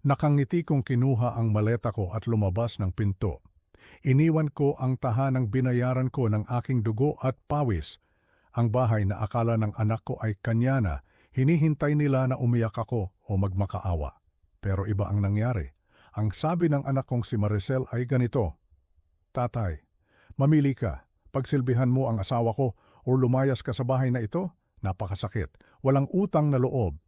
Nakangiti kong kinuha ang maleta ko at lumabas ng pinto. Iniwan ko ang tahanang binayaran ko ng aking dugo at pawis. Ang bahay na akala ng anak ko ay kanya na, hinihintay nila na umiyak ako o magmakaawa. Pero iba ang nangyari. Ang sabi ng anak kong si Maricel ay ganito, "Tatay, mamili ka. Pagsilbihan mo ang asawa ko o lumayas ka sa bahay na ito, napakasakit. Walang utang na loob."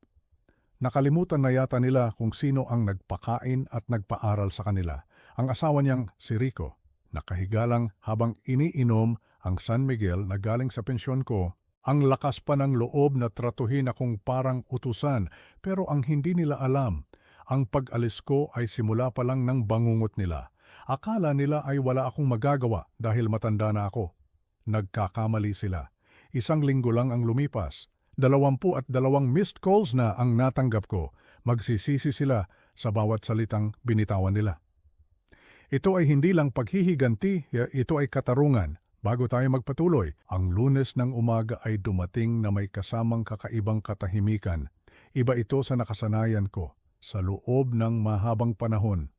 Nakalimutan na yata nila kung sino ang nagpakain at nagpaaral sa kanila. Ang asawa niyang si Rico. Nakahiga lang habang iniinom ang San Miguel na galing sa pensyon ko. Ang lakas pa ng loob na tratuhin akong parang utusan, pero ang hindi nila alam, ang pag-alis ko ay simula pa lang ng bangungot nila. Akala nila ay wala akong magagawa dahil matanda na ako. Nagkakamali sila. 1 linggo lang ang lumipas. 22 missed calls na ang natanggap ko. Magsisisi sila sa bawat salitang binitawan nila. Ito ay hindi lang paghihiganti, ito ay katarungan. Bago tayo magpatuloy, ang Lunes ng umaga ay dumating na may kasamang kakaibang katahimikan. Iba ito sa nakasanayan ko. Sa loob ng mahabang panahon,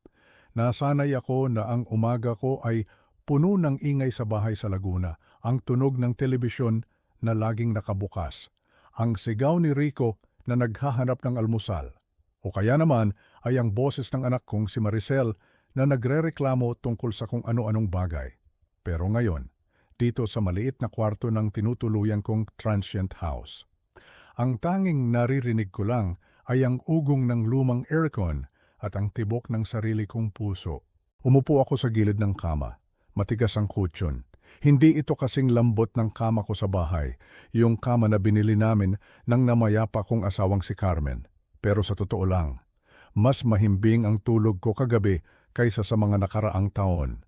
nasanay ako na ang umaga ko ay puno ng ingay sa bahay sa Laguna, ang tunog ng telebisyon na laging nakabukas, ang sigaw ni Rico na naghahanap ng almusal, o kaya naman ay ang boses ng anak kong si Maricel na nagrereklamo tungkol sa kung ano-anong bagay. Pero ngayon, dito sa maliit na kwarto ng tinutuluyan kong transient house, ang tanging naririnig ko lang ay ang ugong ng lumang aircon at ang tibok ng sarili kong puso. Umupo ako sa gilid ng kama. Matigas ang kutsyon. Hindi ito kasing lambot ng kama ko sa bahay, yung kama na binili namin ng namayapa kong asawang si Carmen. Pero sa totoo lang, mas mahimbing ang tulog ko kagabi kaysa sa mga nakaraang taon.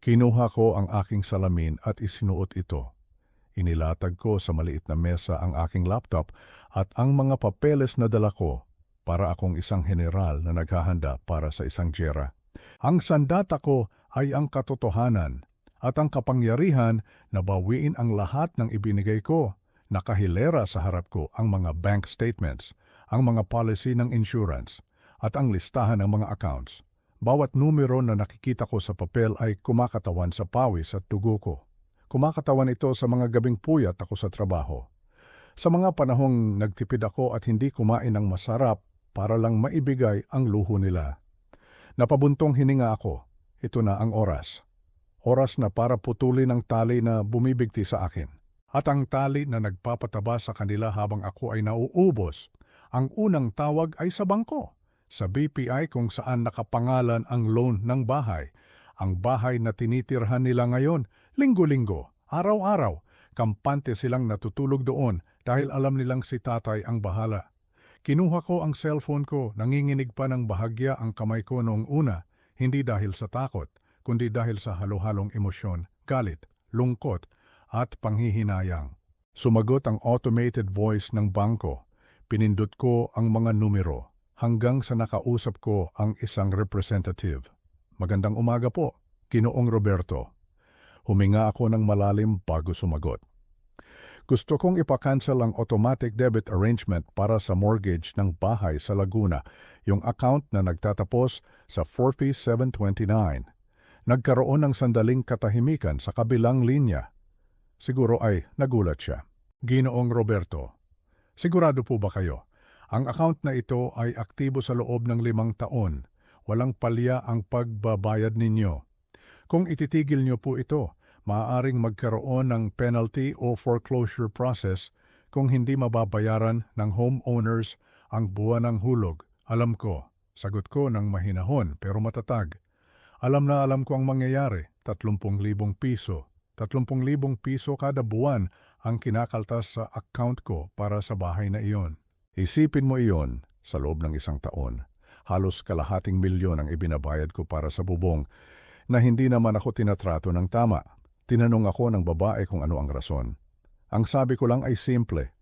Kinuha ko ang aking salamin at isinuot ito. Inilatag ko sa maliit na mesa ang aking laptop at ang mga papeles na dala ko para akong isang general na naghahanda para sa isang gyera. Ang sandata ko ay ang katotohanan at ang kapangyarihan na bawiin ang lahat ng ibinigay ko. Nakahilera sa harap ko ang mga bank statements, ang mga policy ng insurance, at ang listahan ng mga accounts. Bawat numero na nakikita ko sa papel ay kumakatawan sa pawis at dugo ko. Kumakatawan ito sa mga gabing puyat ako sa trabaho. Sa mga panahong nagtipid ako at hindi kumain ng masarap para lang maibigay ang luho nila. Napabuntong hininga ako. Ito na ang oras. Oras na para putulin ang tali na bumibigti sa akin. At ang tali na nagpapataba sa kanila habang ako ay nauubos. Ang unang tawag ay sa bangko. Sa BPI kung saan nakapangalan ang loan ng bahay. Ang bahay na tinitirhan nila ngayon, linggo-linggo, araw-araw. Kampante silang natutulog doon dahil alam nilang si tatay ang bahala. Kinuha ko ang cellphone ko, nanginginig pa ng bahagya ang kamay ko noong una, hindi dahil sa takot, kundi dahil sa halo-halong emosyon, galit, lungkot, at panghihinayang. Sumagot ang automated voice ng bangko. Pinindot ko ang mga numero hanggang sa nakausap ko ang isang representative. "Magandang umaga po, Ginoong Roberto." Huminga ako ng malalim bago sumagot. "Gusto kong ipakancel ang automatic debit arrangement para sa mortgage ng bahay sa Laguna, yung account na nagtatapos sa 4729. Nagkaroon ng sandaling katahimikan sa kabilang linya." Siguro ay nagulat siya. "Ginoong Roberto, sigurado po ba kayo? Ang account na ito ay aktibo sa loob ng 5 taon. Walang palya ang pagbabayad ninyo. Kung ititigil niyo po ito, maaaring magkaroon ng penalty o foreclosure process kung hindi mababayaran ng homeowners ang buwan ng hulog." "Alam ko," sagot ko ng mahinahon pero matatag. Alam na alam ko ang mangyayari. 30,000 piso. 30,000 piso kada buwan ang kinakaltas sa account ko para sa bahay na iyon. Isipin mo iyon, sa loob ng 1 taon. Halos kalahating milyon ang ibinabayad ko para sa bubong na hindi naman ako tinatrato ng tama. Tinanong ako ng babae kung ano ang rason. Ang sabi ko lang ay simple.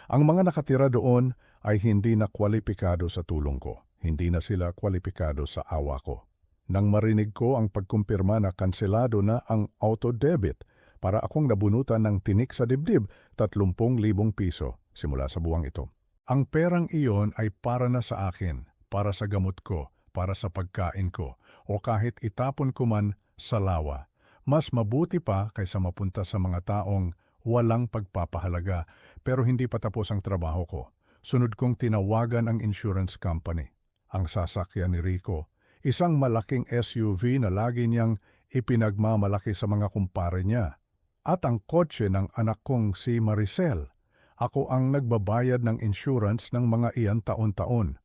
Ang mga nakatira doon ay hindi na kwalipikado sa tulong ko. Hindi na sila kwalipikado sa awa ko. Nang marinig ko ang pagkumpirma na kanselado na ang auto-debit, para akong nabunutan ng tinik sa dibdib, 30,000 piso simula sa buwang ito. Ang perang iyon ay para na sa akin, para sa gamot ko, para sa pagkain ko o kahit itapon ko man sa lawa. Mas mabuti pa kaysa mapunta sa mga taong walang pagpapahalaga pero hindi pa tapos ang trabaho ko. Sunod kong tinawagan ang insurance company. Ang sasakyan ni Rico, isang malaking SUV na lagi niyang ipinagmamalaki sa mga kumpare niya. At ang kotse ng anak kong si Maricel. Ako ang nagbabayad ng insurance ng mga iyan taon-taon.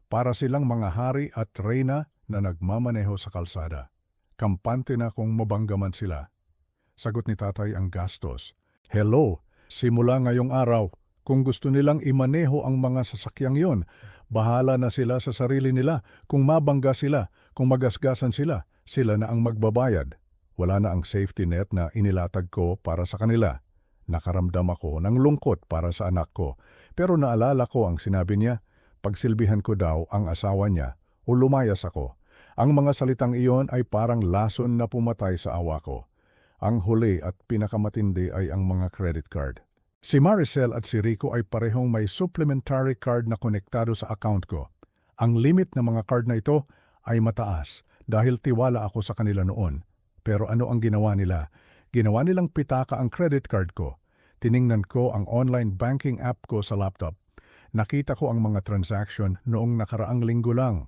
Para silang mga hari at reyna na nagmamaneho sa kalsada. Kampante na kung mabanggaman sila. Sagot ni tatay ang gastos. Hello, simula ngayong araw, kung gusto nilang imaneho ang mga sasakyang yon, bahala na sila sa sarili nila. Kung mabangga sila, kung magasgasan sila, sila na ang magbabayad. Wala na ang safety net na inilatag ko para sa kanila. Nakaramdam ako ng lungkot para sa anak ko, pero naalala ko ang sinabi niya, pagsilbihan ko daw ang asawa niya o lumayas ako. Ang mga salitang iyon ay parang lason na pumatay sa awa ko. Ang huli at pinakamatindi ay ang mga credit card. Si Maricel at si Rico ay parehong may supplementary card na konektado sa account ko. Ang limit ng mga card na ito ay mataas dahil tiwala ako sa kanila noon. Pero ano ang ginawa nila? Ginawa nilang pitaka ang credit card ko. Tiningnan ko ang online banking app ko sa laptop. Nakita ko ang mga transaction noong nakaraang linggo lang.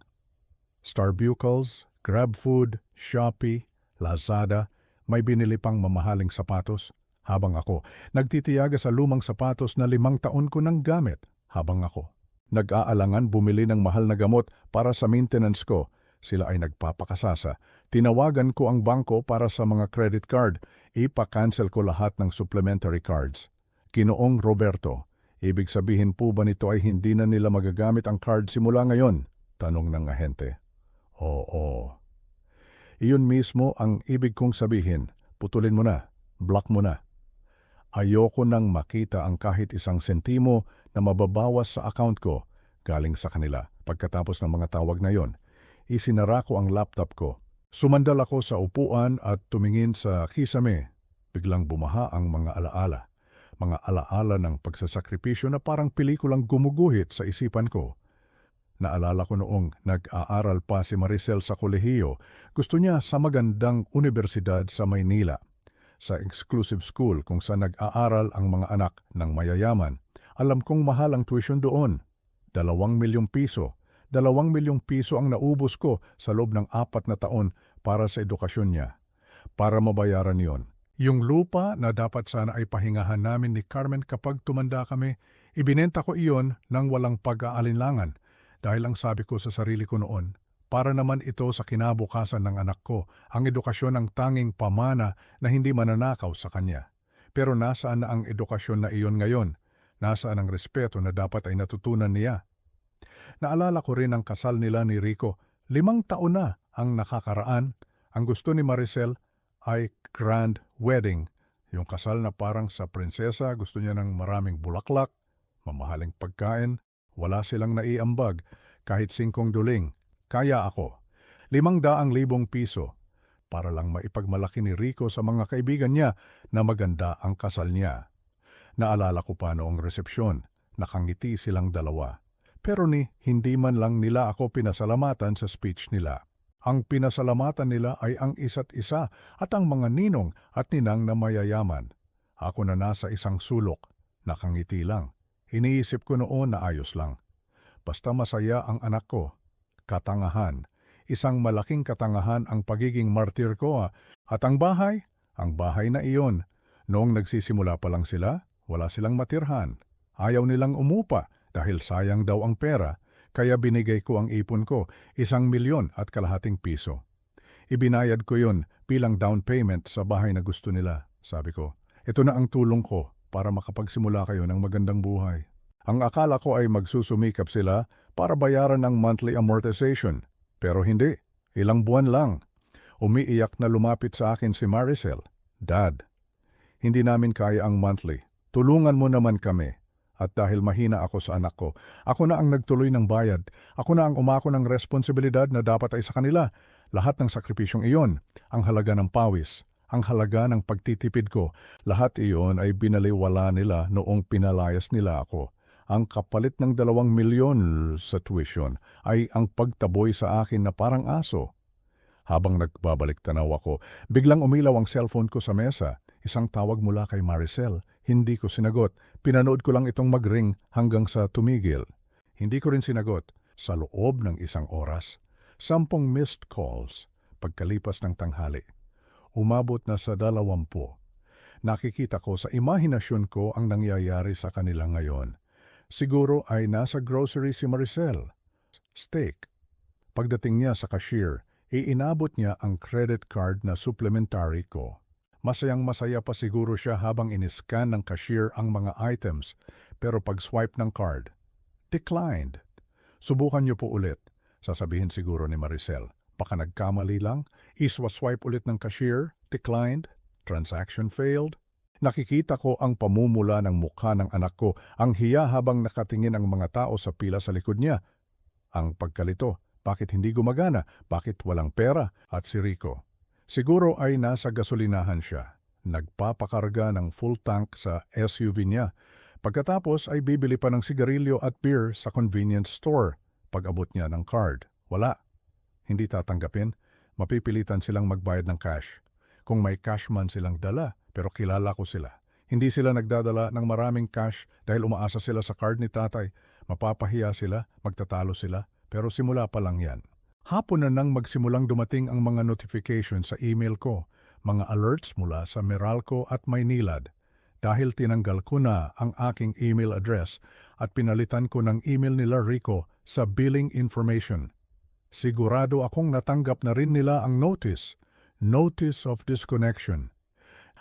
Starbucks, GrabFood, Shopee, Lazada, may binili pang mamahaling sapatos. Habang ako, nagtitiyaga sa lumang sapatos na 5 taon ko nang gamit. Habang ako, nag-aalangan bumili ng mahal na gamot para sa maintenance ko. Sila ay nagpapakasasa. Tinawagan ko ang bangko para sa mga credit card. Ipa-cancel ko lahat ng supplementary cards. Ginoong Roberto, ibig sabihin po ba nito ay hindi na nila magagamit ang card simula ngayon? Tanong ng ahente. Oo. Iyon mismo ang ibig kong sabihin. Putulin mo na. Block mo na. Ayoko nang makita ang kahit isang sentimo na mababawas sa account ko galing sa kanila. Pagkatapos ng mga tawag na yon, isinara ko ang laptop ko. Sumandal ako sa upuan at tumingin sa kisame. Biglang bumaha ang mga alaala. Mga alaala ng pagsasakripisyo na parang pelikulang gumuguhit sa isipan ko. Naalala ko noong nag-aaral pa si Maricel sa kolehiyo, gusto niya sa magandang universidad sa Maynila. Sa exclusive school kung saan nag-aaral ang mga anak ng mayayaman. Alam kong mahal ang tuition doon. 2 milyong piso. 2 milyong piso ang naubos ko sa loob ng 4 na taon para sa edukasyon niya. Para mabayaran yon. Yung lupa na dapat sana ay pahingahan namin ni Carmen kapag tumanda kami, ibinenta ko iyon nang walang pag-aalinlangan dahil ang sabi ko sa sarili ko noon, para naman ito sa kinabukasan ng anak ko, ang edukasyon ng tanging pamana na hindi mananakaw sa kanya. Pero nasaan na ang edukasyon na iyon ngayon? Nasaan ang respeto na dapat ay natutunan niya? Naalala ko rin ang kasal nila ni Rico. 5 taon na ang nakakaraan. Ang gusto ni Maricel ay grand wedding. Yung kasal na parang sa prinsesa, gusto niya ng maraming bulaklak, mamahaling pagkain. Wala silang naiambag, kahit 5 duling. Kaya ako, 500,000 piso para lang maipagmalaki ni Rico sa mga kaibigan niya na maganda ang kasal niya. Naalala ko pa noong resepsyon, nakangiti silang dalawa. Pero hindi man lang nila ako pinasalamatan sa speech nila. Ang pinasalamatan nila ay ang isa't isa at ang mga ninong at ninang na mayayaman. Ako na nasa isang sulok, nakangiti lang. Iniisip ko noon na ayos lang. Basta masaya ang anak ko. Katangahan. Isang malaking katangahan ang pagiging martir ko. At ang bahay na iyon. Noong nagsisimula pa lang sila, wala silang matirhan. Ayaw nilang umupa dahil sayang daw ang pera. Kaya binigay ko ang ipon ko, 1,250,000 piso. Ibinayad ko yon bilang down payment sa bahay na gusto nila. Sabi ko, ito na ang tulong ko para makapagsimula kayo ng magandang buhay. Ang akala ko ay magsusumikap sila para bayaran ng monthly amortization. Pero hindi, ilang buwan lang. Umiiyak na lumapit sa akin si Maricel. Dad, hindi namin kaya ang monthly. Tulungan mo naman kami. At dahil mahina ako sa anak ko, ako na ang nagtuloy ng bayad. Ako na ang umako ng responsibilidad na dapat ay sa kanila. Lahat ng sakripisyong iyon, ang halaga ng pawis, ang halaga ng pagtitipid ko, lahat iyon ay binaliwala nila noong pinalayas nila ako. Ang kapalit ng 2 milyon sa tuition ay ang pagtaboy sa akin na parang aso. Habang nagbabalik tanaw ako, biglang umilaw ang cellphone ko sa mesa. Isang tawag mula kay Maricel. Hindi ko sinagot. Pinanood ko lang itong mag-ring hanggang sa tumigil. Hindi ko rin sinagot. Sa loob ng isang oras, 10 missed calls pagkalipas ng tanghali. Umabot na sa 20. Nakikita ko sa imahinasyon ko ang nangyayari sa kanila ngayon. Siguro ay nasa grocery si Maricel. Steak. Pagdating niya sa cashier, iinabot niya ang credit card na supplementary ko. Masayang-masaya pa siguro siya habang iniscan ng cashier ang mga items, pero pag-swipe ng card, declined. Subukan niyo po ulit, sasabihin siguro ni Maricel. Baka nagkamali lang, iswa-swipe ulit ng cashier, declined, transaction failed. Nakikita ko ang pamumula ng mukha ng anak ko, ang hiya habang nakatingin ang mga tao sa pila sa likod niya. Ang pagkalito, bakit hindi gumagana, bakit walang pera, at si Rico. Siguro ay nasa gasolinahan siya. Nagpapakarga ng full tank sa SUV niya. Pagkatapos ay bibili pa ng sigarilyo at beer sa convenience store. Pag-abot niya ng card, wala. Hindi tatanggapin, mapipilitan silang magbayad ng cash. Kung may cash man silang dala, pero kilala ko sila. Hindi sila nagdadala ng maraming cash dahil umaasa sila sa card ni tatay. Mapapahiya sila, magtatalo sila, pero simula pa lang yan. Hapon na nang magsimulang dumating ang mga notification sa email ko, mga alerts mula sa Meralco at Maynilad. Dahil tinanggal ko na ang aking email address at pinalitan ko ng email nila Rico sa billing information. Sigurado akong natanggap na rin nila ang notice of disconnection.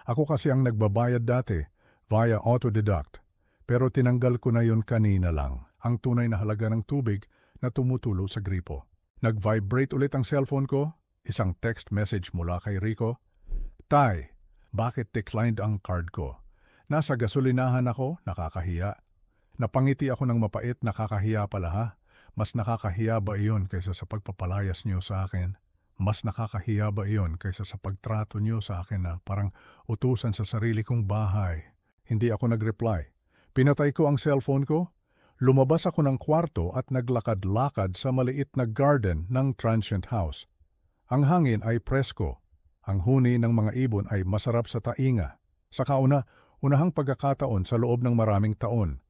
Ako kasi ang nagbabayad dati via auto-deduct, pero tinanggal ko na yun kanina lang, ang tunay na halaga ng tubig na tumutulo sa gripo. Nag-vibrate ulit ang cellphone ko, isang text message mula kay Rico. Tay, bakit declined ang card ko? Nasa gasolinahan ako, nakakahiya. Napangiti ako ng mapait, nakakahiya pala ha. Mas nakakahiya ba iyon kaysa sa pagpapalayas niyo sa akin? Mas nakakahiya ba iyon kaysa sa pagtrato niyo sa akin na parang utusan sa sarili kong bahay? Hindi ako nag-reply. Pinatay ko ang cellphone ko. Lumabas ako ng kwarto at naglakad-lakad sa maliit na garden ng transient house. Ang hangin ay presko. Ang huni ng mga ibon ay masarap sa tainga. Sa unahang pagkakataon sa loob ng maraming taon.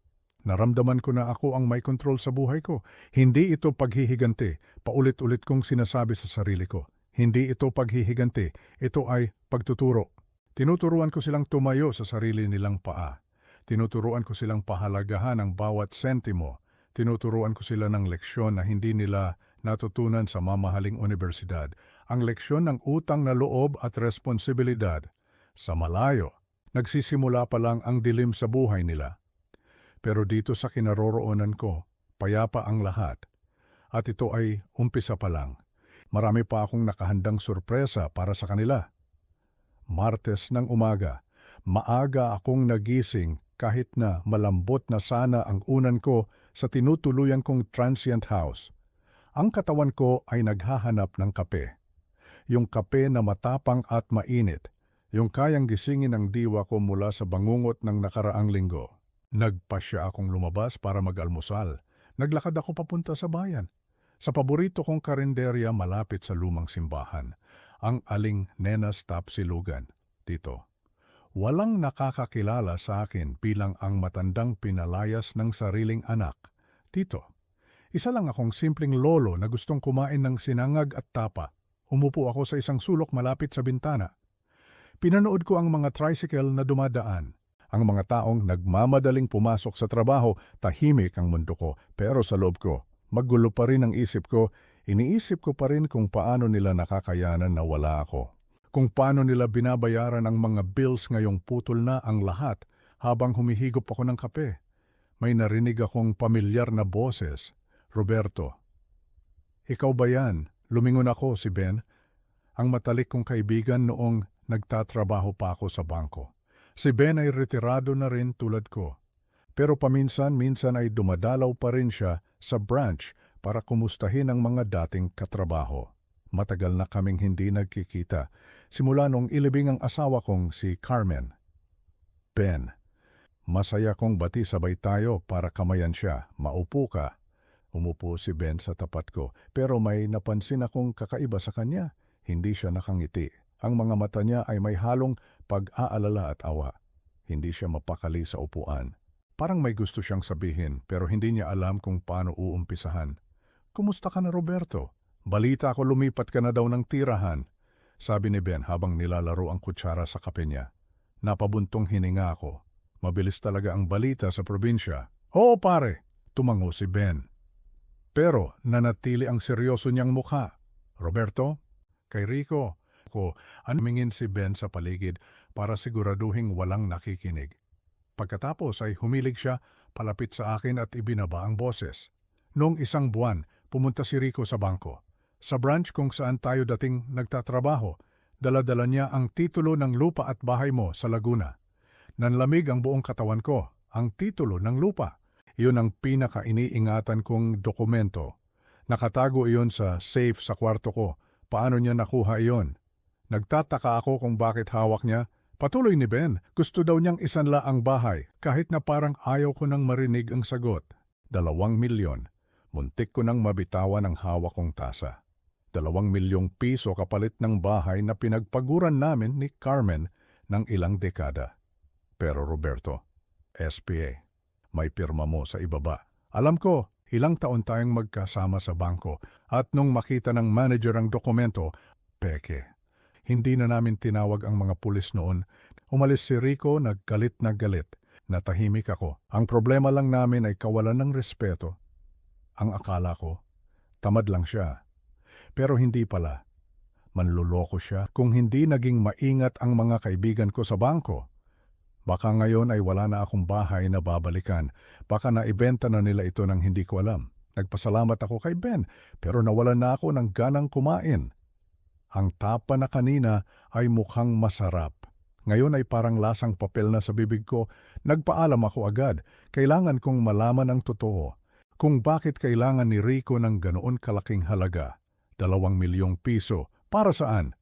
Naramdaman ko na ako ang may kontrol sa buhay ko. Hindi ito paghihiganti, paulit-ulit kong sinasabi sa sarili ko. Hindi ito paghihiganti, ito ay pagtuturo. Tinuturuan ko silang tumayo sa sarili nilang paa. Tinuturuan ko silang pahalagahan ang bawat sentimo. Tinuturuan ko sila ng leksyon na hindi nila natutunan sa mamahaling universidad. Ang leksyon ng utang na loob at responsibilidad. Sa malayo, nagsisimula pa lang ang dilim sa buhay nila. Pero dito sa kinaroroonan ko, payapa ang lahat. At ito ay umpisa pa lang. Marami pa akong nakahandang sorpresa para sa kanila. Martes ng umaga, maaga akong nagising kahit na malambot na sana ang unan ko sa tinutuluyan kong transient house. Ang katawan ko ay naghahanap ng kape. Yung kape na matapang at mainit, yung kayang gisingin ang diwa ko mula sa bangungot ng nakaraang linggo. Nagpasya akong lumabas para mag-almusal. Naglakad ako papunta sa bayan. Sa paborito kong karinderya malapit sa lumang simbahan, ang Aling Nenas Tapsilugan. Dito, walang nakakakilala sa akin bilang ang matandang pinalayas ng sariling anak. Dito, isa lang akong simpleng lolo na gustong kumain ng sinangag at tapa. Umupo ako sa isang sulok malapit sa bintana. Pinanood ko ang mga tricycle na dumadaan. Ang mga taong nagmamadaling pumasok sa trabaho, tahimik ang mundo ko. Pero sa loob ko, magulo pa rin ang isip ko. Iniisip ko pa rin kung paano nila nakakayanan na wala ako. Kung paano nila binabayaran ang mga bills ngayong putol na ang lahat habang humihigop ako ng kape. May narinig akong pamilyar na boses. Roberto. Ikaw ba yan? Lumingon ako, si Ben. Ang matalik kong kaibigan noong nagtatrabaho pa ako sa bangko. Si Ben ay retirado na rin tulad ko. Pero paminsan-minsan ay dumadalaw pa rin siya sa branch para kumustahin ang mga dating katrabaho. Matagal na kaming hindi nagkikita, simula nung ilibing ang asawa kong si Carmen. Ben, Masaya kong bati sabay tayo para kamayan siya. Maupo ka. Umupo si Ben sa tapat ko, pero may napansin akong kakaiba sa kanya. Hindi siya nakangiti. Ang mga mata niya ay may halong pag-aalala at awa. Hindi siya mapakali sa upuan. Parang may gusto siyang sabihin, pero hindi niya alam kung paano uumpisahan. Kumusta ka na, Roberto? Balita ko lumipat ka na daw ng tirahan. Sabi ni Ben habang nilalaro ang kutsara sa kape niya. Napabuntong hininga ako. Mabilis talaga ang balita sa probinsya. Oo pare, tumango si Ben. Pero nanatili ang seryoso niyang mukha. Roberto? Kay Rico. Anumingin si Ben sa paligid para siguraduhing walang nakikinig. Pagkatapos ay humilig siya palapit sa akin at ibinaba ang boses. Noong isang buwan, pumunta si Rico sa bangko. Sa branch kung saan tayo dating nagtatrabaho, dala-dala niya ang titulo ng lupa at bahay mo sa Laguna. Nanlamig ang buong katawan ko, ang titulo ng lupa. Iyon ang pinaka-iniingatan kong dokumento. Nakatago iyon sa safe sa kwarto ko. Paano niya nakuha iyon? Nagtataka ako kung bakit hawak niya. Patuloy ni Ben, gusto daw niyang isanla ang bahay kahit na parang ayaw ko nang marinig ang sagot. 2 milyon. Muntik ko nang mabitawan ang hawak kong tasa. 2 milyong piso kapalit ng bahay na pinagpaguran namin ni Carmen ng ilang dekada. Pero Roberto, SPA, may pirma mo sa ibaba. Alam ko, ilang taon tayong magkasama sa bangko at nung makita ng manager ang dokumento, peke. Hindi na namin tinawag ang mga pulis noon. Umalis si Rico, naggalit na galit. Natahimik ako. Ang problema lang namin ay kawalan ng respeto. Ang akala ko, tamad lang siya. Pero hindi pala. Manluloko siya kung hindi naging maingat ang mga kaibigan ko sa bangko. Baka ngayon ay wala na akong bahay na babalikan. Baka naibenta na nila ito nang hindi ko alam. Nagpasalamat ako kay Ben, pero nawalan na ako ng ganang kumain. Ang tapa na kanina ay mukhang masarap. Ngayon ay parang lasang papel na sa bibig ko. Nagpaalam ako agad. Kailangan kong malaman ang totoo. Kung bakit kailangan ni Rico ng ganoon kalaking halaga. 2 milyong piso. Para saan?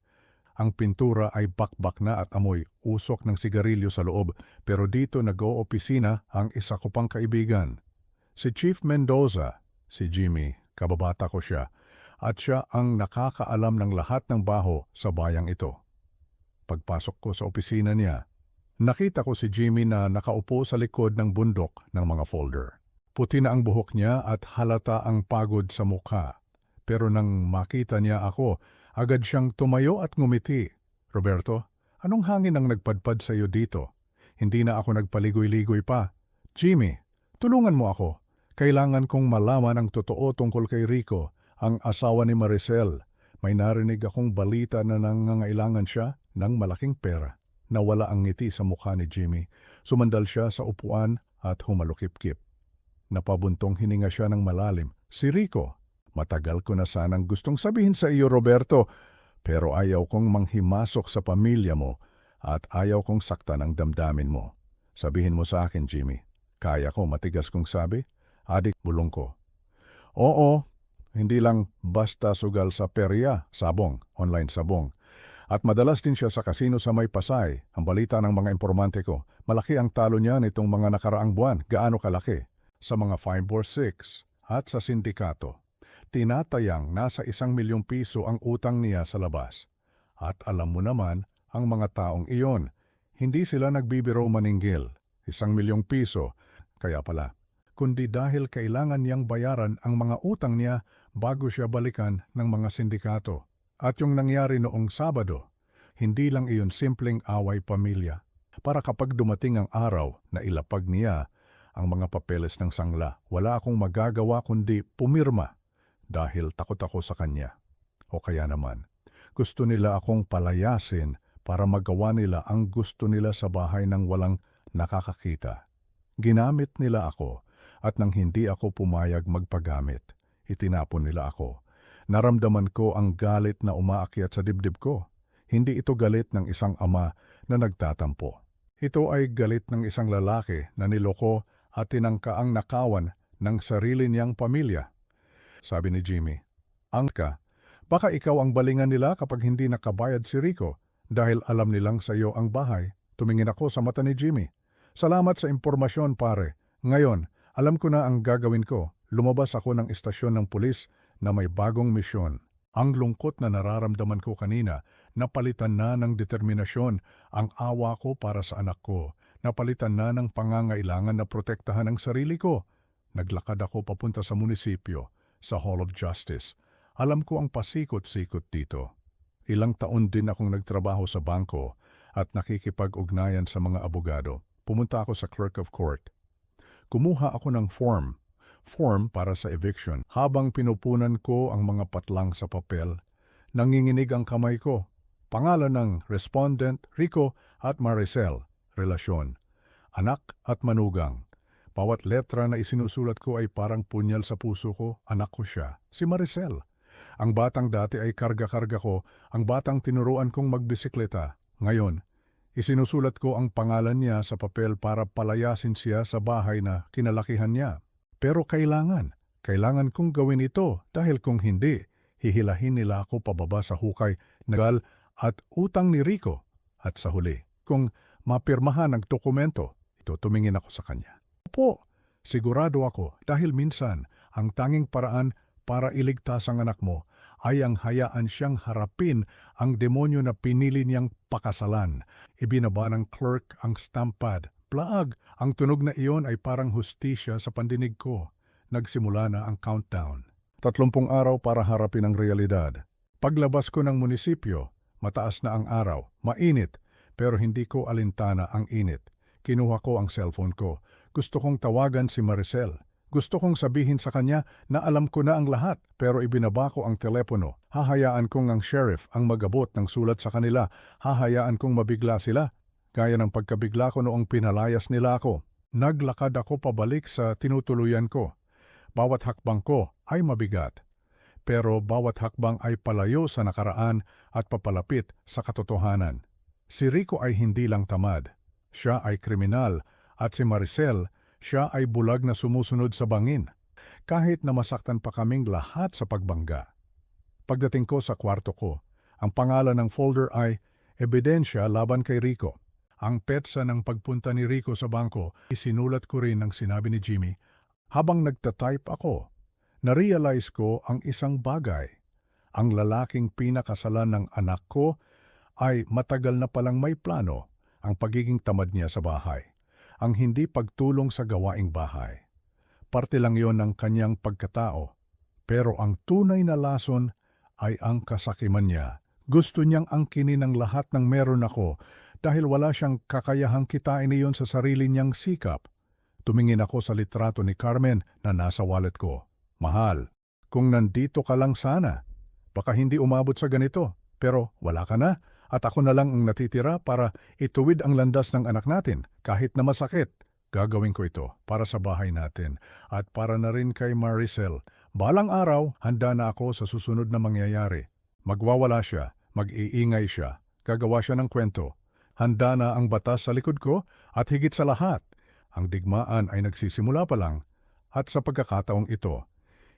Ang pintura ay bakbak na at amoy usok ng sigarilyo sa loob, pero dito nag-o-opisina ang isa ko pang kaibigan. Si Chief Mendoza, si Jimmy, kababata ko siya, at siya ang nakakaalam ng lahat ng baho sa bayang ito. Pagpasok ko sa opisina niya, nakita ko si Jimmy na nakaupo sa likod ng bundok ng mga folder. Puti na ang buhok niya at halata ang pagod sa mukha. Pero nang makita niya ako, agad siyang tumayo at ngumiti. Roberto, anong hangin ang nagpadpad sa iyo dito? Hindi na ako nagpaligoy-ligoy pa. Jimmy, tulungan mo ako. Kailangan kong malaman ang totoo tungkol kay Rico, ang asawa ni Maricel. May narinig akong balita na nangangailangan siya ng malaking pera. Nawala ang ngiti sa mukha ni Jimmy. Sumandal siya sa upuan at humalukip-kip. Napabuntong hininga siya ng malalim. Si Rico. Matagal ko na sanang gustong sabihin sa iyo, Roberto, pero ayaw kong manghimasok sa pamilya mo at ayaw kong saktan ang damdamin mo. Sabihin mo sa akin, Jimmy. Kaya ko, matigas kong sabi. Adik, bulong ko. Oo, hindi lang basta sugal sa perya, sabong, online sabong. At madalas din siya sa kasino sa May Pasay. Ang balita ng mga impormante ko, malaki ang talo niya nitong mga nakaraang buwan. Gaano kalaki? Sa mga 546 at sa sindikato. Tinatayang nasa 1 milyong piso ang utang niya sa labas. At alam mo naman, ang mga taong iyon, hindi sila nagbibiro maninggil. 1 milyong piso, kaya pala. Kundi dahil kailangan niyang bayaran ang mga utang niya bago siya balikan ng mga sindikato. At yung nangyari noong Sabado, hindi lang iyon simpleng away pamilya. Para kapag dumating ang araw na ilapag niya ang mga papeles ng sangla, wala akong magagawa kundi pumirma. Dahil takot ako sa kanya. O kaya naman, gusto nila akong palayasin para magawa nila ang gusto nila sa bahay ng walang nakakakita. Ginamit nila ako at nang hindi ako pumayag magpagamit, itinapon nila ako. Naramdaman ko ang galit na umaakyat sa dibdib ko. Hindi ito galit ng isang ama na nagtatampo. Ito ay galit ng isang lalaki na niloko at tinangkaang nakawan ng sarili niyang pamilya. Sabi ni Jimmy, Angka, baka ikaw ang balingan nila kapag hindi nakabayad si Rico dahil alam nilang sa iyo ang bahay. Tumingin ako sa mata ni Jimmy. Salamat sa impormasyon, pare. Ngayon, alam ko na ang gagawin ko. Lumabas ako ng istasyon ng pulis na may bagong misyon. Ang lungkot na nararamdaman ko kanina, napalitan na ng determinasyon ang awa ko para sa anak ko. Napalitan na ng pangangailangan na protektahan ang sarili ko. Naglakad ako papunta sa munisipyo, sa Hall of Justice. Alam ko ang pasikot-sikot dito. Ilang taon din akong nagtrabaho sa bangko at nakikipag-ugnayan sa mga abogado. Pumunta ako sa clerk of court. Kumuha ako ng form para sa eviction. Habang pinupunan ko ang mga patlang sa papel, nanginginig ang kamay ko. Pangalan ng respondent, Rico at Maricel, relasyon. Anak at manugang. Bawat letra na isinusulat ko ay parang punyal sa puso ko. Anak ko siya, si Maricel. Ang batang dati ay karga-karga ko, ang batang tinuruan kong magbisikleta. Ngayon, isinusulat ko ang pangalan niya sa papel para palayasin siya sa bahay na kinalakihan niya. Pero kailangan kong gawin ito dahil kung hindi, hihilahin nila ako pababa sa hukay, nagal at utang ni Rico. At sa huli, kung mapirmahan ang dokumento, ito tumingin ako sa kanya. Opo, sigurado ako dahil minsan ang tanging paraan para iligtas ang anak mo ay ang hayaan siyang harapin ang demonyo na pinili niyang pakasalan. Ibinaba ng clerk ang stamp pad. Plaag, ang tunog na iyon ay parang hustisya sa pandinig ko. Nagsimula na ang countdown. 30 araw para harapin ang realidad. Paglabas ko ng munisipyo, mataas na ang araw, mainit, pero hindi ko alintana ang init. Kinuha ko ang cellphone ko. Gusto kong tawagan si Maricel. Gusto kong sabihin sa kanya na alam ko na ang lahat, pero ibinaba ko ang telepono. Hahayaan kong ang sheriff ang magabot ng sulat sa kanila. Hahayaan kong mabigla sila. Gaya ng pagkabigla ko noong pinalayas nila ako. Naglakad ako pabalik sa tinutuluyan ko. Bawat hakbang ko ay mabigat. Pero bawat hakbang ay palayo sa nakaraan at papalapit sa katotohanan. Si Rico ay hindi lang tamad. Siya ay kriminal at si Maricel, siya ay bulag na sumusunod sa bangin, kahit na masaktan pa kaming lahat sa pagbangga. Pagdating ko sa kwarto ko, ang pangalan ng folder ay Ebidensya laban kay Rico. Ang petsa ng pagpunta ni Rico sa bangko, isinulat ko rin ang sinabi ni Jimmy. Habang nagtatype ako, narealize ko ang isang bagay. Ang lalaking pinakasalan ng anak ko ay matagal na palang may plano ang pagiging tamad niya sa bahay. Ang hindi pagtulong sa gawaing bahay. Parte lang yon ng kanyang pagkatao. Pero ang tunay na lason ay ang kasakiman niya. Gusto niyang angkinin ang lahat ng meron ako dahil wala siyang kakayahang kitain iyon sa sarili niyang sikap. Tumingin ako sa litrato ni Carmen na nasa wallet ko. Mahal, kung nandito ka lang sana, baka hindi umabot sa ganito. Pero wala ka na. At ako na lang ang natitira para ituwid ang landas ng anak natin. Kahit na masakit, gagawin ko ito para sa bahay natin at para na rin kay Maricel. Balang araw, handa na ako sa susunod na mangyayari. Magwawala siya, mag-iingay siya, gagawa siya ng kwento. Handa na ang batas sa likod ko at higit sa lahat, ang digmaan ay nagsisimula pa lang. At sa pagkakataong ito,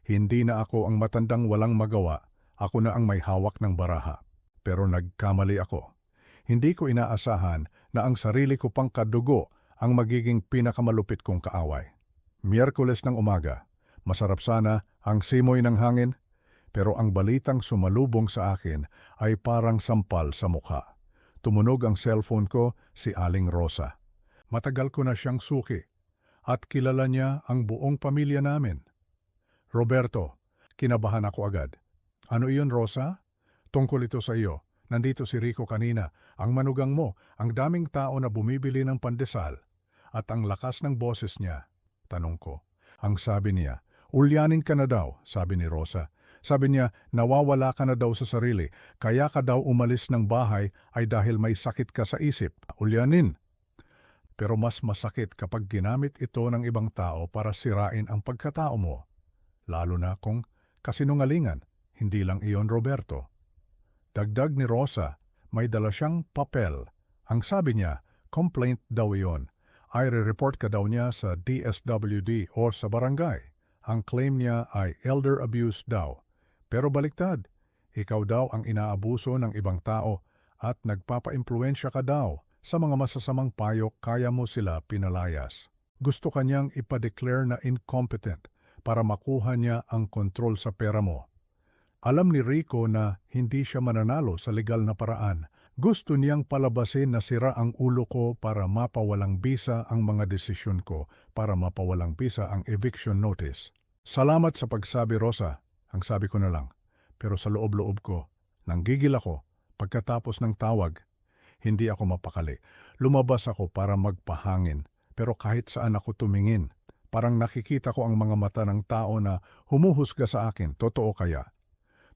hindi na ako ang matandang walang magawa, ako na ang may hawak ng baraha. Pero nagkamali ako. Hindi ko inaasahan na ang sarili ko pang kadugo ang magiging pinakamalupit kong kaaway. Miyerkules ng umaga, masarap sana ang simoy ng hangin, pero ang balitang sumalubong sa akin ay parang sampal sa mukha. Tumunog ang cellphone ko, si Aling Rosa. Matagal ko na siyang suki at kilala niya ang buong pamilya namin. Roberto, kinabahan ako agad. Ano iyon, Rosa? Tungkol ito sa iyo. Nandito si Rico kanina, ang manugang mo, ang daming tao na bumibili ng pandesal. At ang lakas ng boses niya. Tanong ko. Ang sabi niya, ulyanin ka na daw, sabi ni Rosa. Sabi niya, nawawala ka na daw sa sarili, kaya ka daw umalis ng bahay ay dahil may sakit ka sa isip. Ulyanin. Pero mas masakit kapag ginamit ito ng ibang tao para sirain ang pagkatao mo. Lalo na kung kasinungalingan, hindi lang iyon, Roberto. Dagdag ni Rosa, may dala siyang papel. Ang sabi niya, complaint daw iyon. Ay re-report ka daw niya sa DSWD o sa barangay. Ang claim niya ay elder abuse daw. Pero baliktad, ikaw daw ang inaabuso ng ibang tao at nagpapa-impluensya ka daw Sa mga masasamang payo, kaya mo sila pinalayas. Gusto kanyang ipa-declare na incompetent para makuha niya ang kontrol sa pera mo. Alam ni Rico na hindi siya mananalo sa legal na paraan. Gusto niyang palabasin na sira ang ulo ko para mapawalang bisa ang mga desisyon ko, para mapawalang bisa ang eviction notice. Salamat sa pagsabi, Rosa, ang sabi ko na lang. Pero sa loob-loob ko, nanggigil ako pagkatapos ng tawag. Hindi ako mapakali. Lumabas ako para magpahangin. Pero kahit saan ako tumingin, parang nakikita ko ang mga mata ng tao na humuhusga sa akin. Totoo kaya?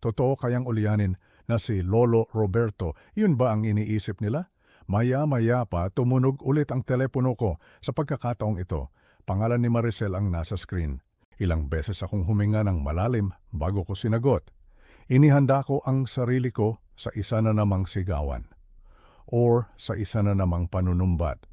Totoo kayang ulyanin na si Lolo Roberto? Yun ba ang iniisip nila? Maya-maya pa tumunog ulit ang telepono ko sa pagkakataong ito. Pangalan ni Maricel ang nasa screen. Ilang beses akong huminga ng malalim bago ko sinagot. Inihanda ko ang sarili ko sa isa na namang sigawan. Or sa isa na namang panunumbat.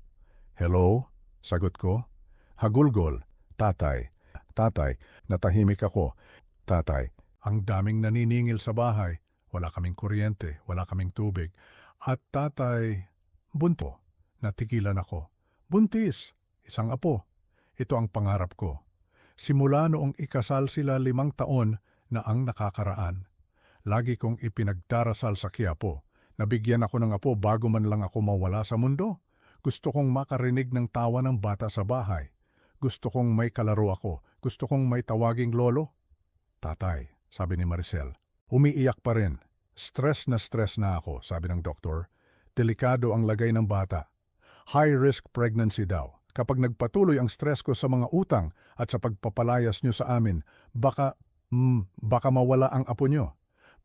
Hello? Sagot ko. Hagulgol. Tatay. Tatay. Natahimik ako. Tatay. Ang daming naniningil sa bahay. Wala kaming kuryente. Wala kaming tubig. At tatay, bunto. Natigilan ako. Buntis. Isang apo. Ito ang pangarap ko. Simula noong ikasal sila 5 taon na ang nakakaraan. Lagi kong ipinagdarasal sa Quiapo. Nabigyan ako ng apo bago man lang ako mawala sa mundo. Gusto kong makarinig ng tawa ng bata sa bahay. Gusto kong may kalaro ako. Gusto kong may tawaging lolo. Tatay, sabi ni Maricel. Umiiyak pa rin. Stress na ako, sabi ng doktor. Delikado ang lagay ng bata. High-risk pregnancy daw. Kapag nagpatuloy ang stress ko sa mga utang at sa pagpapalayas nyo sa amin, baka mawala ang apo nyo.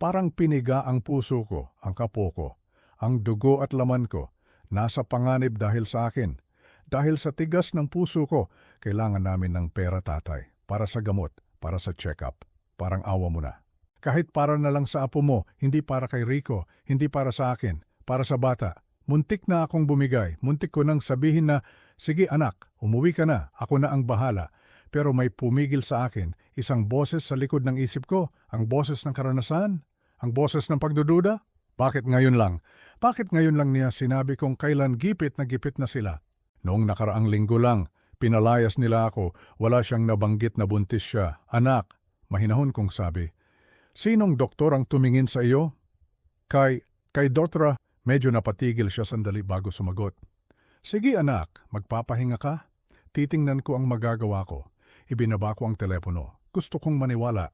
Parang piniga ang puso ko, ang kapo ko, ang dugo at laman ko. Nasa panganib dahil sa akin. Dahil sa tigas ng puso ko, kailangan namin ng pera, tatay. Para sa gamot, para sa check-up. Parang awa mo na. Kahit para na lang sa apo mo, hindi para kay Rico, hindi para sa akin, para sa bata. Muntik na akong bumigay, muntik ko nang sabihin na, sige anak, umuwi ka na, ako na ang bahala. Pero may pumigil sa akin, isang boses sa likod ng isip ko, ang boses ng karanasan, ang boses ng pagdududa. Bakit ngayon lang? Bakit ngayon lang niya sinabi kong kailan gipit na sila? Noong nakaraang linggo lang, pinalayas nila ako, wala siyang nabanggit na buntis siya. Anak, mahinahon kong sabi. Sinong doktor ang tumingin sa iyo? Kay Dortra. Medyo napatigil siya sandali bago sumagot. Sige anak, magpapahinga ka. Titingnan ko ang magagawa ko. Ibinaba ko ang telepono. Gusto kong maniwala.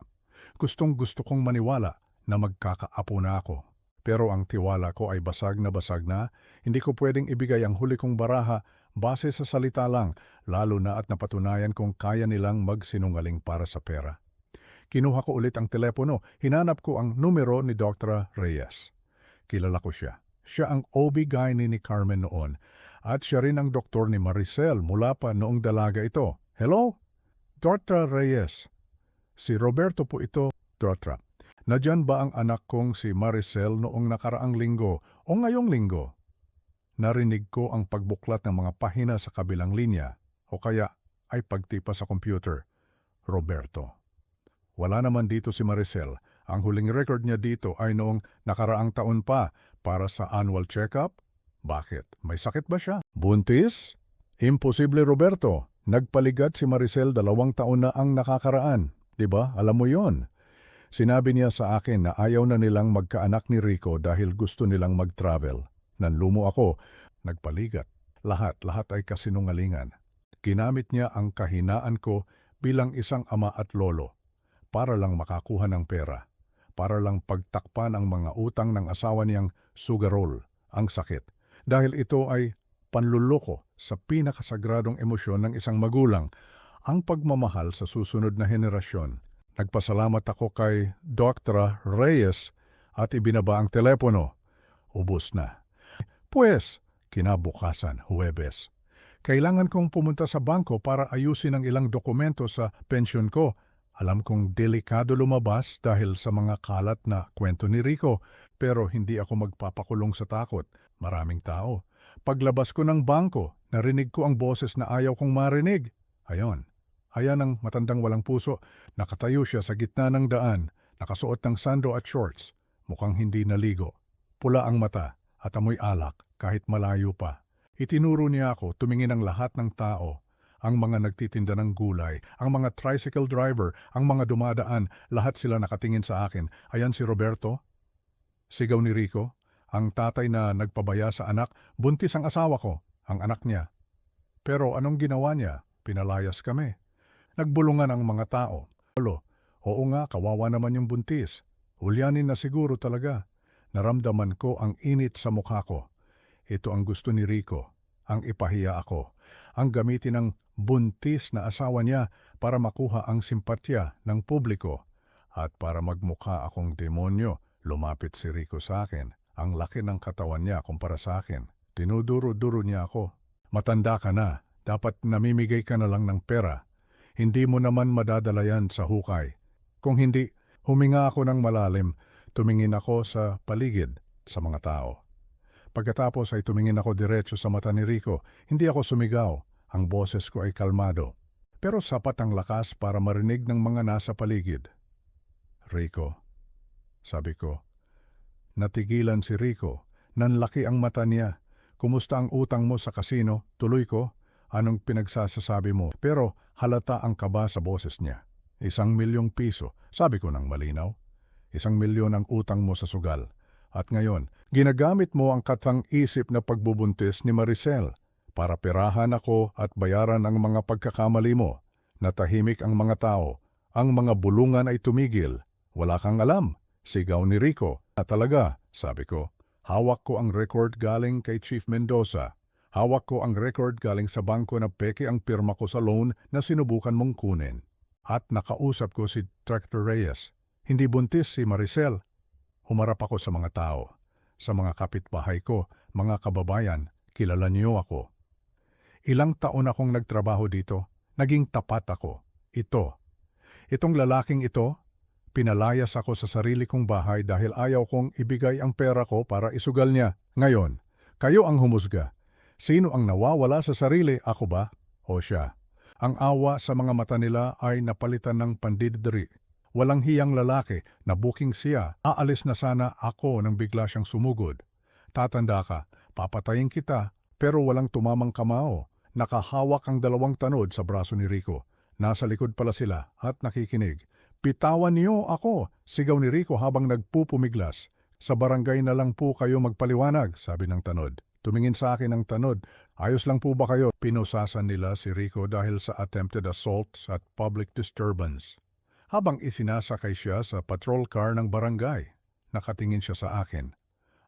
Gusto kong maniwala na magkakaapo na ako. Pero ang tiwala ko ay basag na. Hindi ko pwedeng ibigay ang huli kong baraha base sa salita lang, lalo na at napatunayan kong kaya nilang magsinungaling para sa pera. Kinuha ko ulit ang telepono. Hinanap ko ang numero ni Dr. Reyes. Kilala ko siya. Siya ang OB-GYN ni Carmen noon at siya rin ang doktor ni Maricel mula pa noong dalaga ito. Hello? Dr. Reyes. Si Roberto po ito, Dr. Nadyan ba ang anak kong si Maricel noong nakaraang linggo o ngayong linggo? Narinig ko ang pagbuklat ng mga pahina sa kabilang linya o kaya ay pagtipa sa computer. Roberto. Wala naman dito si Maricel. Ang huling record niya dito ay noong nakaraang taon pa para sa annual check-up. Bakit? May sakit ba siya? Buntis? Imposible, Roberto. Nagpaligat si Maricel 2 taon na ang nakakaraan. Diba? Alam mo yon. Sinabi niya sa akin na ayaw na nilang magkaanak ni Rico dahil gusto nilang mag-travel. Nanlumo ako. Nagpaligat. Lahat ay kasinungalingan. Ginamit niya ang kahinaan ko bilang isang ama at lolo para lang makakuha ng pera. Para lang pagtakpan ang mga utang ng asawa niyang sugarol, ang sakit. Dahil ito ay panluloko sa pinakasagradong emosyon ng isang magulang, ang pagmamahal sa susunod na henerasyon. Nagpasalamat ako kay Dr. Reyes at ibinaba ang telepono. Ubos na. Pues, kinabukasan, Huwebes. Kailangan kong pumunta sa bangko para ayusin ang ilang dokumento sa pensyon ko. Alam kong delikado lumabas dahil sa mga kalat na kwento ni Rico, pero hindi ako magpapakulong sa takot. Maraming tao. Paglabas ko ng bangko, narinig ko ang boses na ayaw kong marinig. Ayon. Ayan ang matandang walang puso. Nakatayo siya sa gitna ng daan, nakasuot ng sando at shorts. Mukhang hindi naligo. Pula ang mata at amoy alak kahit malayo pa. Itinuro niya ako, tumingin ang lahat ng tao, ang mga nagtitinda ng gulay, ang mga tricycle driver, ang mga dumadaan, lahat sila nakatingin sa akin. Ayan si Roberto, sigaw ni Rico, ang tatay na nagpabaya sa anak, buntis ang asawa ko, ang anak niya. Pero anong ginawa niya? Pinalayas kami. Nagbulungan ang mga tao. Oo nga, kawawa naman yung buntis. Ulyanin na siguro talaga. Naramdaman ko ang init sa mukha ko. Ito ang gusto ni Rico, ang ipahiya ako, ang gamitin ng buntis na asawa niya para makuha ang simpatya ng publiko. At para magmukha akong demonyo, lumapit si Rico sa akin. Ang laki ng katawan niya kumpara sa akin. Tinuduro-duro niya ako. Matanda ka na, dapat namimigay ka na lang ng pera. Hindi mo naman madadala yan sa hukay. Kung hindi, huminga ako ng malalim, tumingin ako sa paligid sa mga tao. Pagkatapos ay tumingin ako diretso sa mata ni Rico. Hindi ako sumigaw, ang boses ko ay kalmado. Pero sapat ang lakas para marinig ng mga nasa paligid. Rico, sabi ko. Natigilan si Rico. Nanlaki ang mata niya. Kumusta ang utang mo sa kasino? Tuloy ko. Anong pinagsasasabi mo? Pero halata ang kaba sa boses niya. 1,000,000 piso. Sabi ko ng malinaw. 1,000,000 ang utang mo sa sugal. At ngayon, ginagamit mo ang katang-isip na pagbubuntis ni Maricel para perahan ako at bayaran ang mga pagkakamali mo. Natahimik ang mga tao. Ang mga bulungan ay tumigil. Wala kang alam. Sigaw ni Rico. Talaga, sabi ko. Hawak ko ang record galing kay Chief Mendoza. Hawak ko ang record galing sa bangko na peke ang pirma ko sa loan na sinubukan mong kunin. At nakausap ko si Tractor Reyes. Hindi buntis si Maricel. Humarap ako sa mga tao. Sa mga kapitbahay ko, mga kababayan, kilala niyo ako. Ilang taon akong nagtrabaho dito. Naging tapat ako. Itong lalaking ito, pinalayas ako sa sarili kong bahay dahil ayaw kong ibigay ang pera ko para isugal niya. Ngayon, kayo ang humusga. Sino ang nawawala sa sarili, ako ba o siya? Ang awa sa mga mata nila ay napalitan ng pandidiri. Walang hiyang lalaki na booking siya. Aalis na sana ako nang bigla siyang sumugod. Tatanda ka, papatayin kita, pero walang tumamang kamao. Nakahawak ang 2 tanod sa braso ni Rico. Nasa likod pala sila at nakikinig. Bitawan niyo ako, sigaw ni Rico habang nagpupumiglas. Sa barangay na lang po kayo magpaliwanag, sabi ng tanod. Tumingin sa akin ang tanod. Ayos lang po ba kayo? Pinusasan nila si Rico dahil sa attempted assaults at public disturbance. Habang isinasakay siya sa patrol car ng barangay, nakatingin siya sa akin.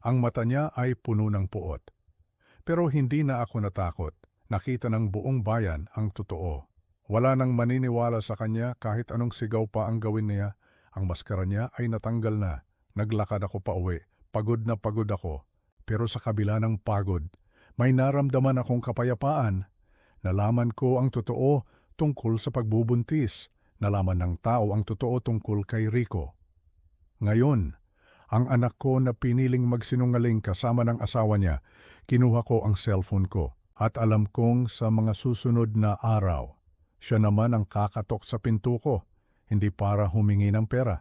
Ang mata niya ay puno ng puot. Pero hindi na ako natakot. Nakita ng buong bayan ang totoo. Wala nang maniniwala sa kanya kahit anong sigaw pa ang gawin niya. Ang maskara niya ay natanggal na. Naglakad ako pa uwi. Pagod na pagod ako. Pero sa kabila ng pagod, may naramdaman akong kapayapaan. Nalaman ko ang totoo tungkol sa pagbubuntis. Nalaman ng tao ang totoo tungkol kay Rico. Ngayon, ang anak ko na piniling magsinungaling kasama ng asawa niya, kinuha ko ang cellphone ko at alam kong sa mga susunod na araw, siya naman ang kakatok sa pinto ko, hindi para humingi ng pera,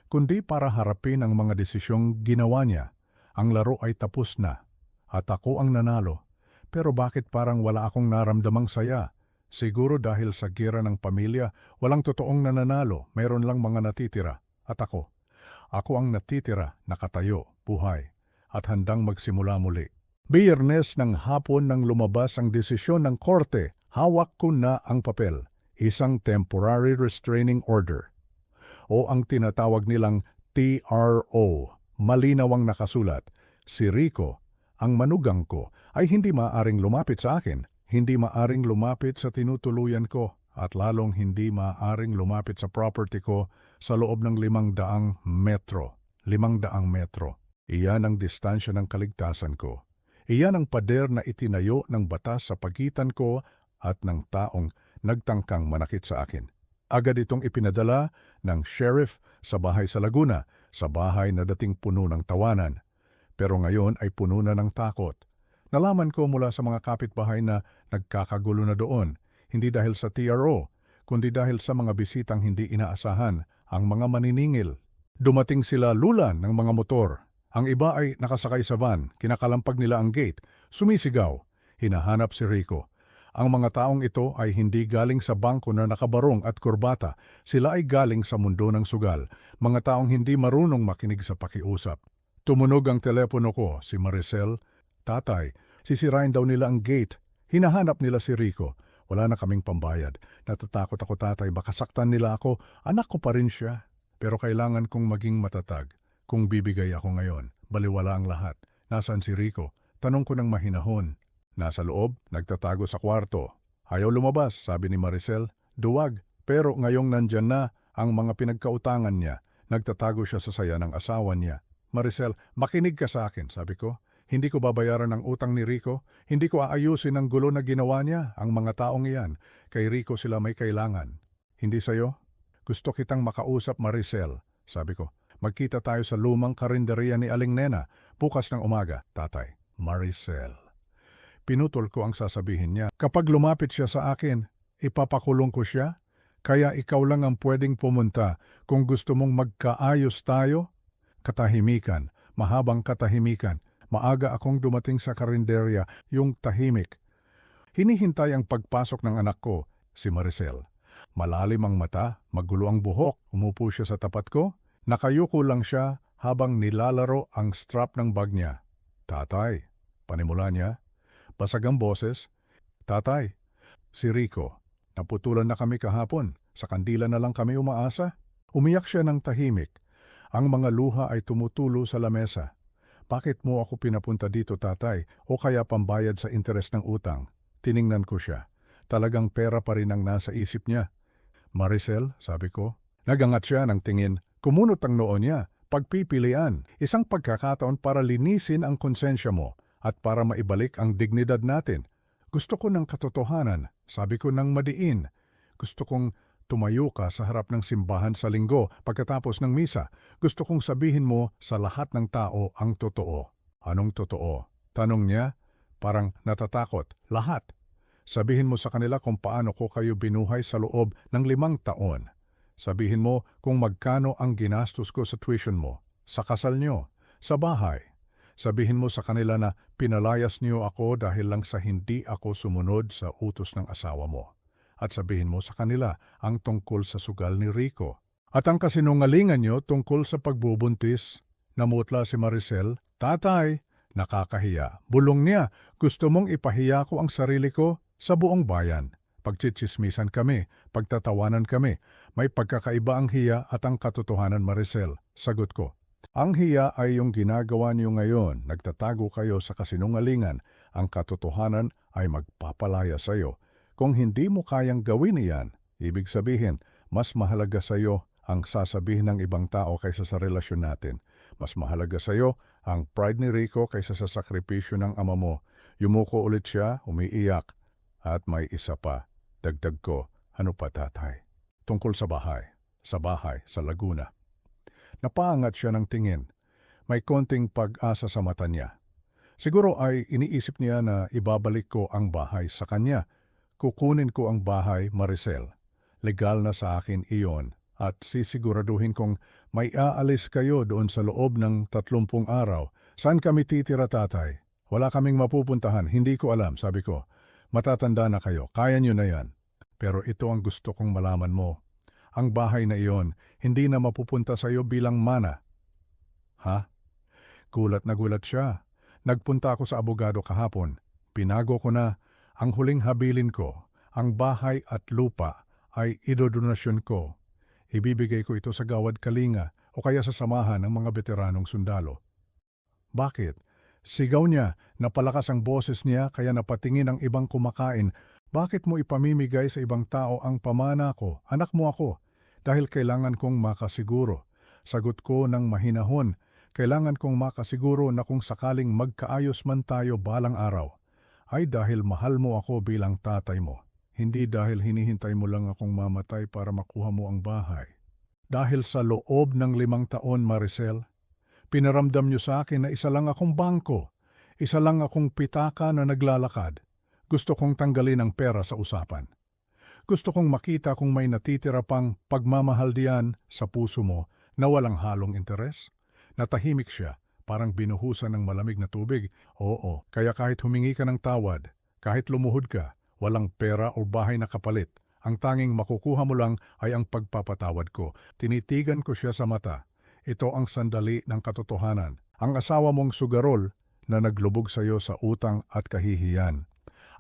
kundi para harapin ang mga desisyong ginawa niya. Ang laro ay tapos na at ako ang nanalo. Pero bakit parang wala akong naramdamang saya? Siguro dahil sa gira ng pamilya, walang totoong nananalo, mayroon lang mga natitira. At ako ang natitira, nakatayo, buhay, at handang magsimula muli. Biyernes ng hapon nang lumabas ang desisyon ng korte, hawak ko na ang papel, isang temporary restraining order, o ang tinatawag nilang TRO. Malinaw ang nakasulat, si Rico, ang manugang ko, ay hindi maaring lumapit sa akin, hindi maaring lumapit sa tinutuluyan ko, at lalong hindi maaring lumapit sa property ko sa loob ng 500 metro. 500 metro. Iyan ang distansya ng kaligtasan ko. Iyan ang pader na itinayo ng batas sa pagitan ko at ng taong nagtangkang manakit sa akin. Agad itong ipinadala ng sheriff sa bahay sa Laguna, sa bahay na dating puno ng tawanan. Pero ngayon ay puno na ng takot. Nalaman ko mula sa mga kapitbahay na nagkakagulo na doon, hindi dahil sa TRO, kundi dahil sa mga bisitang hindi inaasahan, ang mga maniningil. Dumating sila lulan ng mga motor. Ang iba ay nakasakay sa van, kinakalampag nila ang gate, sumisigaw. Hinahanap si Rico. Ang mga taong ito ay hindi galing sa bangko na nakabarong at kurbata. Sila ay galing sa mundo ng sugal. Mga taong hindi marunong makinig sa pakiusap. Tumunog ang telepono ko, si Maricel. Tatay, sisirain daw nila ang gate. Hinahanap nila si Rico. Wala na kaming pambayad. Natatakot ako, tatay, baka saktan nila ako. Anak ko pa rin siya. Pero kailangan kong maging matatag. Kung bibigay ako ngayon, baliwala ang lahat. Nasaan si Rico? Tanong ko ng mahinahon. Nasa loob, nagtatago sa kwarto. Ayaw lumabas, sabi ni Maricel. Duwag, pero ngayong nandyan na ang mga pinagkautangan niya. Nagtatago siya sa saya ng asawa niya. Maricel, makinig ka sa akin, sabi ko. Hindi ko babayaran ang utang ni Rico. Hindi ko aayusin ang gulo na ginawa niya, ang mga taong iyan. Kay Rico sila may kailangan. Hindi sa'yo? Gusto kitang makausap, Maricel, sabi ko. Magkita tayo sa lumang karinderya ni Aling Nena, bukas ng umaga, tatay. Maricel. Pinutol ko ang sasabihin niya. Kapag lumapit siya sa akin, ipapakulong ko siya? Kaya ikaw lang ang pwedeng pumunta kung gusto mong magkaayos tayo? Katahimikan, mahabang katahimikan. Maaga akong dumating sa karinderya, yung tahimik. Hinihintay ang pagpasok ng anak ko, si Maricel. Malalim ang mata, magulo ang buhok. Umupo siya sa tapat ko. Nakayuko lang siya habang nilalaro ang strap ng bag niya. Tatay, panimula niya. Basag ang boses. Tatay, si Rico. Naputulan na kami kahapon. Sa kandila na lang kami umaasa. Umiyak siya ng tahimik. Ang mga luha ay tumutulo sa lamesa. Bakit mo ako pinapunta dito, tatay? O kaya pambayad sa interes ng utang? Tiningnan ko siya. Talagang pera pa rin ang nasa isip niya. Maricel, sabi ko. Nagangat siya ng tingin. Kumunot ang noo niya. Pagpipilian. Isang pagkakataon para linisin ang konsensya mo at para maibalik ang dignidad natin. Gusto ko ng katotohanan. Sabi ko ng madiin. Gusto kong tumayo ka sa harap ng simbahan sa linggo pagkatapos ng misa. Gusto kong sabihin mo sa lahat ng tao ang totoo. Anong totoo? Tanong niya, parang natatakot. Lahat. Sabihin mo sa kanila kung paano ko kayo binuhay sa loob ng 5 taon. Sabihin mo kung magkano ang ginastos ko sa tuition mo, sa kasal nyo, sa bahay. Sabihin mo sa kanila na pinalayas niyo ako dahil lang sa hindi ako sumunod sa utos ng asawa mo. At sabihin mo sa kanila ang tungkol sa sugal ni Rico. At ang kasinungalingan niyo tungkol sa pagbubuntis. Namutla si Maricel. Tatay, nakakahiya. Bulong niya, gusto mong ipahiya ko ang sarili ko sa buong bayan. Pagtsitsismisan kami, pagtatawanan kami. May pagkakaiba ang hiya at ang katotohanan, Maricel. Sagot ko. Ang hiya ay yung ginagawa niyo ngayon. Nagtatago kayo sa kasinungalingan. Ang katotohanan ay magpapalaya sa iyo. Kung hindi mo kayang gawin iyan, ibig sabihin, mas mahalaga sa iyo ang sasabihin ng ibang tao kaysa sa relasyon natin. Mas mahalaga sa iyo ang pride ni Rico kaysa sa sakripisyo ng ama mo. Yumuko ulit siya, umiiyak. At may isa pa, dagdag ko, ano pa tatay? Tungkol sa bahay, sa Laguna. Napaangat siya ng tingin. May konting pag-asa sa mata niya. Siguro ay iniisip niya na ibabalik ko ang bahay sa kanya. Kukunin ko ang bahay, Maricel. Legal na sa akin iyon at sisiguraduhin kong may aalis kayo doon sa loob ng 30 araw. Saan kami titira, tatay? Wala kaming mapupuntahan, hindi ko alam, sabi ko. Matatanda na kayo, kaya nyo na yan. Pero ito ang gusto kong malaman mo. Ang bahay na iyon, hindi na mapupunta sa iyo bilang mana. Ha? Gulat na gulat siya. Nagpunta ako sa abogado kahapon. Pinago ko na ang huling habilin ko. Ang bahay at lupa ay idodonasyon ko. Ibibigay ko ito sa Gawad Kalinga o kaya sa samahan ng mga veteranong sundalo. Bakit? Sigaw niya, napalakas ang boses niya kaya napatingin ang ibang kumakain. Bakit mo ipamimigay sa ibang tao ang pamana ko? Anak mo ako. Dahil kailangan kong makasiguro. Sagot ko ng mahinahon, kailangan kong makasiguro na kung sakaling magkaayos man tayo balang araw, ay dahil mahal mo ako bilang tatay mo. Hindi dahil hinihintay mo lang akong mamatay para makuha mo ang bahay. Dahil sa loob ng 5 taon, Maricel, pinaramdam niyo sa akin na isa lang akong bangko, isa lang akong pitaka na naglalakad. Gusto kong tanggalin ang pera sa usapan. Gusto kong makita kung may natitira pang pagmamahal diyan sa puso mo na walang halong interes. Natahimik siya, parang binuhusan ng malamig na tubig. Oo, kaya kahit humingi ka ng tawad, Kahit lumuhod ka, walang pera o bahay na kapalit. Ang tanging makukuha mo lang ay ang pagpapatawad ko. Tinitigan ko siya sa mata. Ito ang sandali ng katotohanan. Ang asawa mong sugarol na naglubog sa iyo sa utang at kahihiyan.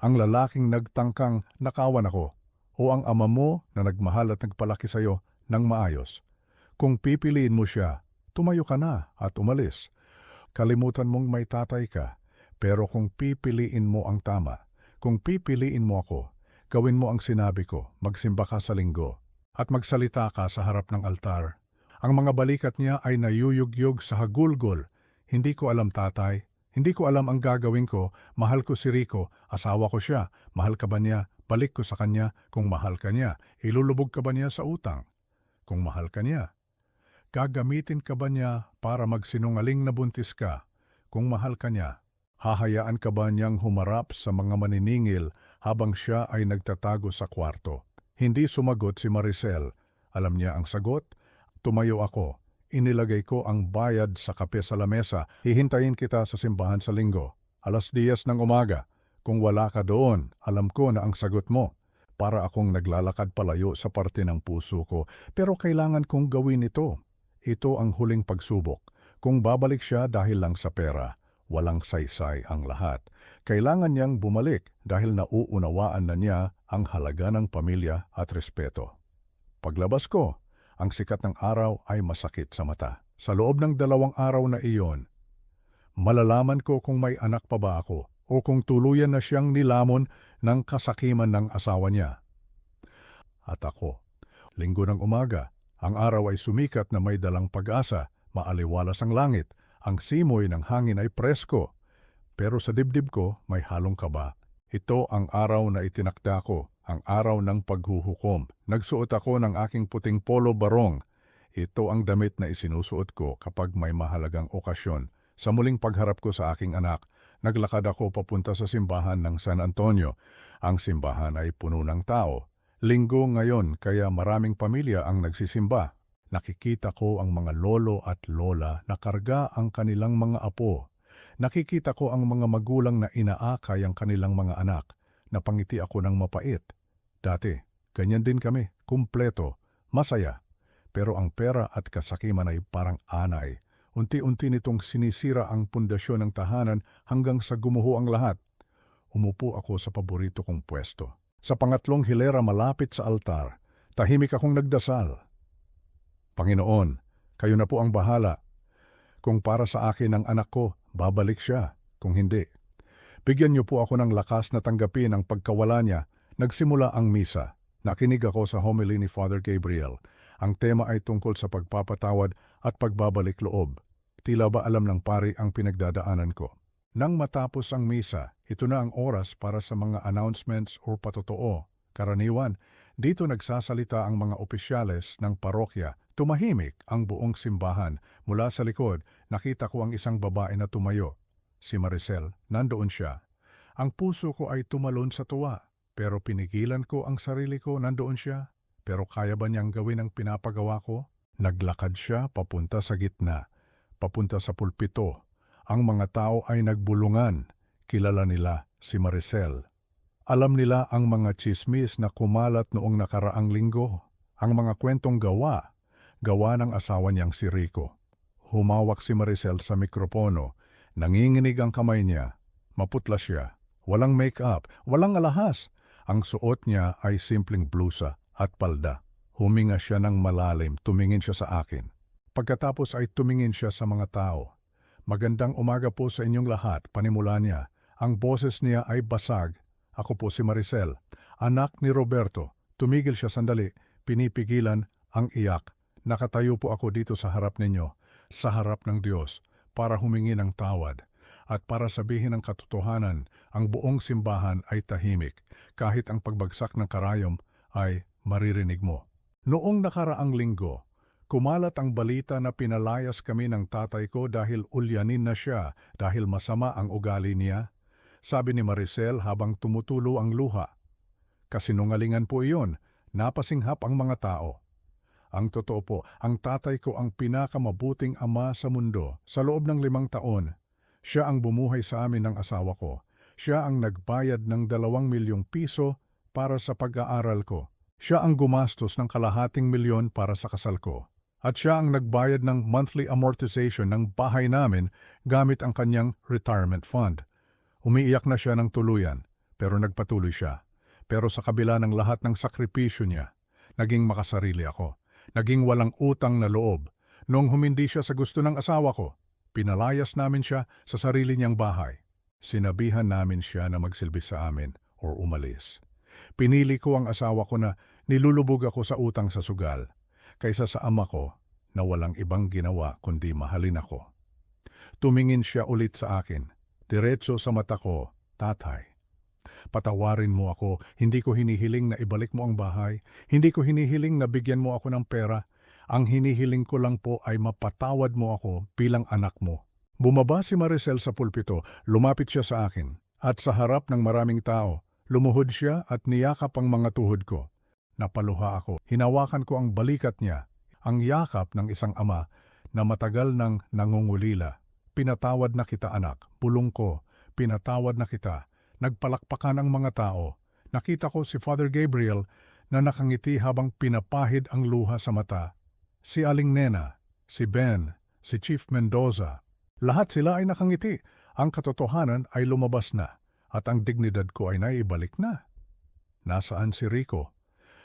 Ang lalaking nagtangkang nakawan ako. O ang ama mo na nagmahal at nagpalaki sa iyo ng maayos. Kung pipiliin mo siya, tumayo ka na at umalis. Kalimutan mong may tatay ka. Pero kung pipiliin mo ang tama, kung pipiliin mo ako, gawin mo ang sinabi ko, magsimba ka sa linggo, at magsalita ka sa harap ng altar. Ang mga balikat niya ay nayuyugyug sa hagulgol. Hindi ko alam tatay, hindi ko alam ang gagawin ko, mahal ko si Rico, asawa ko siya, mahal ka ba niya, balik ko sa kanya, kung mahal ka niya, ilulubog ka ba niya sa utang? Kung mahal ka niya, gagamitin ka ba niya para magsinungaling na buntis ka? Kung mahal ka niya, hahayaan ka ba niyang humarap sa mga maniningil habang siya ay nagtatago sa kwarto? Hindi sumagot si Maricel. Alam niya ang sagot. Tumayo ako. Inilagay ko ang bayad sa kape sa lamesa. Hihintayin kita sa simbahan sa linggo. 10:00 ng umaga. Kung wala ka doon, alam ko na ang sagot mo. Para akong naglalakad palayo sa parte ng puso ko. Pero kailangan kong gawin ito. Ito ang huling pagsubok. Kung babalik siya dahil lang sa pera, walang saysay ang lahat. Kailangan niyang bumalik dahil nauunawaan na niya ang halaga ng pamilya at respeto. Paglabas ko, ang sikat ng araw ay masakit sa mata. Sa loob ng 2 araw na iyon, malalaman ko kung may anak pa ba ako o kung tuluyan na siyang nilamon ng kasakiman ng asawa niya. At ako, linggo ng umaga, ang araw ay sumikat na may dalang pag-asa, maaliwalas ang langit, ang simoy ng hangin ay presko, pero sa dibdib ko may halong kaba. Ito ang araw na itinakda ko, ang araw ng paghuhukom. Nagsuot ako ng aking puting polo barong. Ito ang damit na isinusuot ko kapag may mahalagang okasyon. Sa muling pagharap ko sa aking anak, naglakad ako papunta sa simbahan ng San Antonio. Ang simbahan ay puno ng tao. Linggo ngayon kaya maraming pamilya ang nagsisimba. Nakikita ko ang mga lolo at lola na karga ang kanilang mga apo. Nakikita ko ang mga magulang na inaakay ang kanilang mga anak. Napangiti ako ng mapait. Dati, ganyan din kami, kumpleto, masaya. Pero ang pera at kasakiman ay parang anay. Unti-unti nitong sinisira ang pundasyon ng tahanan hanggang sa gumuho ang lahat. Umupo ako sa paborito kong pwesto. Sa pangatlong hilera malapit sa altar, tahimik akong nagdasal. Panginoon, kayo na po ang bahala. Kung para sa akin ang anak ko, babalik siya. Kung hindi, bigyan niyo po ako ng lakas na tanggapin ang pagkawala niya. Nagsimula ang misa. Nakinig ako sa homily ni Father Gabriel. Ang tema ay tungkol sa pagpapatawad at pagbabalik loob. Tila ba alam ng pari ang pinagdadaanan ko. Nang matapos ang misa, ito na ang oras para sa mga announcements o patotoo. Karaniwan, dito nagsasalita ang mga opisyales ng parokya. Tumahimik ang buong simbahan. Mula sa likod, nakita ko ang isang babae na tumayo. Si Maricel, nandoon siya. Ang puso ko ay tumalon sa tuwa. Pero pinigilan ko ang sarili ko, nandoon siya. Pero kaya ba niyang gawin ang pinapagawa ko? Naglakad siya papunta sa gitna, papunta sa pulpito. Ang mga tao ay nagbulungan. Kilala nila si Maricel. Alam nila ang mga tsismis na kumalat noong nakaraang linggo. Ang mga kwentong gawa ng asawa niyang si Rico. Humawak si Maricel sa mikropono. Nanginginig ang kamay niya. Maputla siya. Walang make-up, walang alahas. Ang suot niya ay simpleng blusa at palda. Huminga siya ng malalim, tumingin siya sa akin. Pagkatapos ay tumingin siya sa mga tao. Magandang umaga po sa inyong lahat, panimula niya. Ang boses niya ay basag. Ako po si Maricel, anak ni Roberto. Tumigil siya sandali, pinipigilan ang iyak. Nakatayo po ako dito sa harap ninyo, sa harap ng Diyos, para humingi ng tawad. At para sabihin ang katotohanan, ang buong simbahan ay tahimik, kahit ang pagbagsak ng karayom ay maririnig mo. Noong nakaraang linggo, kumalat ang balita na pinalayas kami ng tatay ko dahil ulyanin na siya dahil masama ang ugali niya. Sabi ni Maricel habang tumutulo ang luha. Kasinungalingan po iyon, napasinghap ang mga tao. Ang totoo po, ang tatay ko ang pinakamabuting ama sa mundo. Sa loob ng 5 taon, siya ang bumuhay sa amin ng asawa ko. Siya ang nagbayad ng 2 milyong piso para sa pag-aaral ko. Siya ang gumastos ng 250,000 para sa kasal ko. At siya ang nagbayad ng monthly amortization ng bahay namin gamit ang kanyang retirement fund. Umiiyak na siya ng tuluyan, pero nagpatuloy siya. Pero sa kabila ng lahat ng sakripisyo niya, naging makasarili ako. Naging walang utang na loob. Noong humindi siya sa gusto ng asawa ko, pinalayas namin siya sa sarili niyang bahay. Sinabihan namin siya na magsilbi sa amin or umalis. Pinili ko ang asawa ko na nilulubog ako sa utang sa sugal, kaysa sa ama ko na walang ibang ginawa kundi mahalin ako. Tumingin siya ulit sa akin, diretso sa mata ko, "Tatay, patawarin mo ako, hindi ko hinihiling na ibalik mo ang bahay, hindi ko hinihiling na bigyan mo ako ng pera, ang hinihiling ko lang po ay mapatawad mo ako bilang anak mo." Bumaba si Maricel sa pulpito, lumapit siya sa akin, at sa harap ng maraming tao, lumuhod siya at niyakap ang mga tuhod ko. Napaluha ako, hinawakan ko ang balikat niya, ang yakap ng isang ama na matagal nang nangungulila. "Pinatawad na kita anak, bulong ko, pinatawad na kita." Nagpalakpakan ang mga tao. Nakita ko si Father Gabriel na nakangiti habang pinapahid ang luha sa mata. Si Aling Nena, si Ben, si Chief Mendoza. Lahat sila ay nakangiti. Ang katotohanan ay lumabas na at ang dignidad ko ay naibalik na. Nasaan si Rico?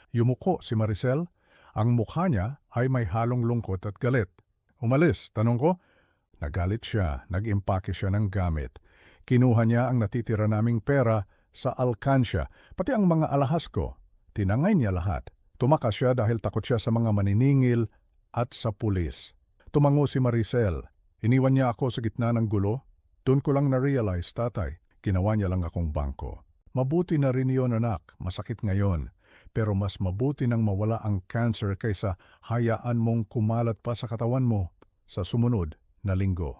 Yumuko si Maricel. Ang mukha niya ay may halong lungkot at galit. "Umalis?" tanong ko. Nagalit siya, nag-impake siya ng gamit. Kinuha niya ang natitira naming pera sa alkansya, pati ang mga alahas ko. Tinangay niya lahat. Tumakas siya dahil takot siya sa mga maniningil at sa pulis. Tumango si Maricel. Iniwan niya ako sa gitna ng gulo. Doon ko lang na-realize, tatay, ginawa niya lang akong bangko. Mabuti na rin yun, anak, masakit ngayon. Pero mas mabuti nang mawala ang cancer kaysa hayaan mong kumalat pa sa katawan mo sa sumunod na linggo.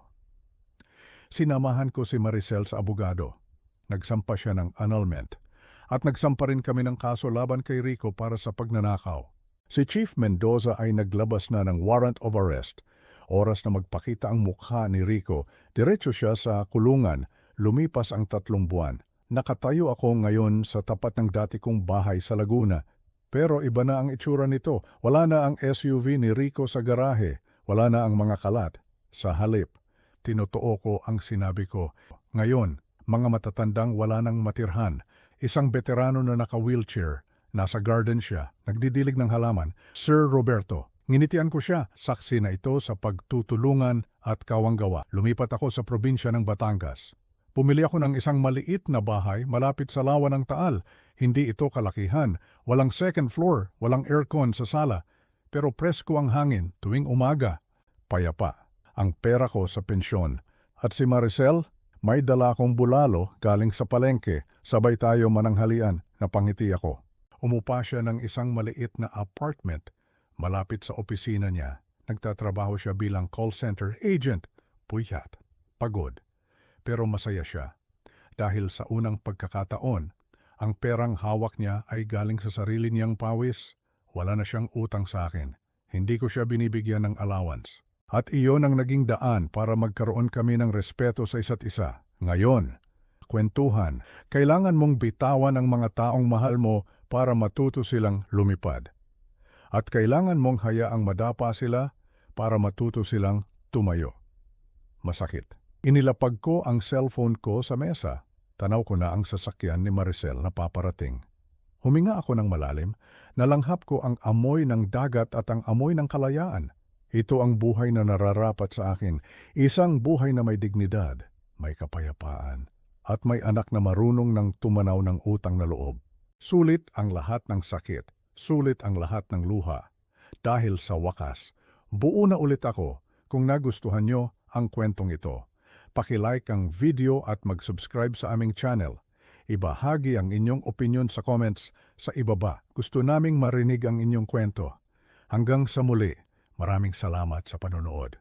Sinamahan ko si Maricel sa abogado. Nagsampa siya ng annulment. At nagsampa rin kami ng kaso laban kay Rico para sa pagnanakaw. Si Chief Mendoza ay naglabas na ng warrant of arrest. Oras na magpakita ang mukha ni Rico, diretso siya sa kulungan. Lumipas ang 3 buwan. Nakatayo ako ngayon sa tapat ng dati kong bahay sa Laguna. Pero iba na ang itsura nito. Wala na ang SUV ni Rico sa garahe. Wala na ang mga kalat. Sa halip, tinotoo ko ang sinabi ko. Ngayon, mga matatandang wala nang matirhan. Isang veterano na naka-wheelchair. Nasa garden siya, nagdidilig ng halaman. Sir Roberto. Nginitian ko siya, saksi na ito sa pagtutulungan at kawanggawa. Lumipat ako sa probinsya ng Batangas. Pumili ako ng isang maliit na bahay malapit sa lawa ng Taal. Hindi ito kalakihan, walang second floor, walang aircon sa sala. Pero presko ang hangin tuwing umaga. Payapa ang pera ko sa pensyon. At si Maricel, may dala akong bulalo galing sa palengke. Sabay tayo mananghalian, napangiti ako. Umupa siya ng isang maliit na apartment. Malapit sa opisina niya, nagtatrabaho siya bilang call center agent. Puyat, pagod, pero masaya siya. Dahil sa unang pagkakataon, ang perang hawak niya ay galing sa sarili niyang pawis. Wala na siyang utang sa akin. Hindi ko siya binibigyan ng allowance. At iyon ang naging daan para magkaroon kami ng respeto sa isa't isa. Ngayon, kwentuhan, kailangan mong bitawan ang mga taong mahal mo para matuto silang lumipad. At kailangan mong hayaang madapa sila para matuto silang tumayo. Masakit. Inilapag ko ang cellphone ko sa mesa. Tanaw ko na ang sasakyan ni Maricel na paparating. Huminga ako ng malalim. Nalanghap ko ang amoy ng dagat at ang amoy ng kalayaan. Ito ang buhay na nararapat sa akin. Isang buhay na may dignidad, may kapayapaan, at may anak na marunong ng tumanaw ng utang na loob. Sulit ang lahat ng sakit. Sulit ang lahat ng luha. Dahil sa wakas, buo na ulit ako. Kung nagustuhan nyo ang kwentong ito, pakilike ang video at mag-subscribe sa aming channel. Ibahagi ang inyong opinion sa comments sa ibaba. Gusto naming marinig ang inyong kwento. Hanggang sa muli, maraming salamat sa panonood.